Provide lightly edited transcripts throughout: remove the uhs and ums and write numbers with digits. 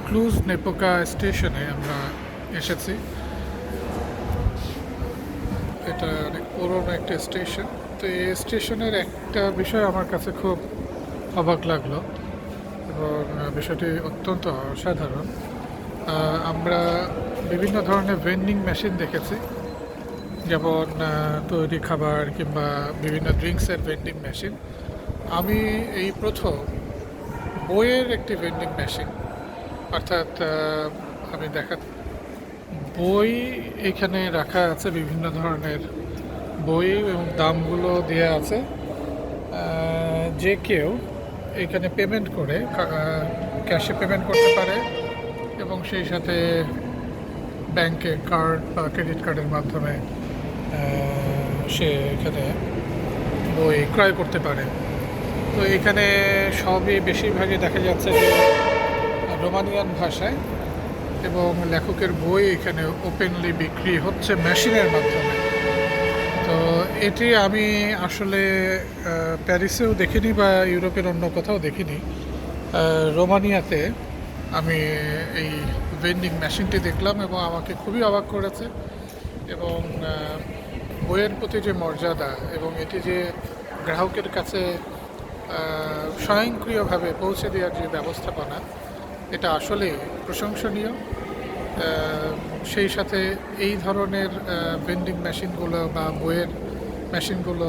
Clues নেপোকা স্টেশনে আমরা এসেছি। এটা অনেক পুরোনো একটা স্টেশন। তো এই স্টেশনের একটা বিষয় আমার কাছে খুব অবাক লাগলো এবং বিষয়টি অত্যন্ত অসাধারণ। আমরা বিভিন্ন ধরনের ভেন্ডিং মেশিন দেখেছি, যেমন তৈরি খাবার কিংবা বিভিন্ন ড্রিঙ্কসের ভেন্ডিং মেশিন। আমি এই প্রথম বইয়ের একটি ভেন্ডিং মেশিন, অর্থাৎ আমি দেখা বই এখানে রাখা আছে, বিভিন্ন ধরনের বই এবং দামগুলো দেওয়া আছে। যে কেউ এখানে পেমেন্ট করে ক্যাশে পেমেন্ট করতে পারে এবং সেই সাথে ব্যাংকে কার্ড বা ক্রেডিট কার্ডের মাধ্যমে সে এখানে বই ক্রয় করতে পারে। তো এখানে সবই বেশিরভাগই দেখা যাচ্ছে যে রোমানিয়ান ভাষায়, এবং লেখকের বই এখানে ওপেনলি বিক্রি হচ্ছে মেশিনের মাধ্যমে। তো এটি আমি আসলে প্যারিসেও দেখিনি বা ইউরোপের অন্য কোথাও দেখিনি। রোমানিয়াতে আমি এই ভেন্ডিং মেশিনটি দেখলাম এবং আমাকে খুবই অবাক করেছে। এবং বইয়ের প্রতি যে মর্যাদা এবং এটি যে গ্রাহকের কাছে স্বয়ংক্রিয়ভাবে পৌঁছে দেওয়ার যে ব্যবস্থাপনা, এটা আসলেই প্রশংসনীয়। সেই সাথে এই ধরনের ভেন্ডিং মেশিনগুলো বা বইয়ের মেশিনগুলো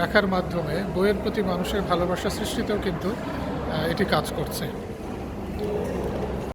রাখার মাধ্যমে বইয়ের প্রতি মানুষের ভালোবাসা সৃষ্টিতেও কিন্তু এটি কাজ করছে।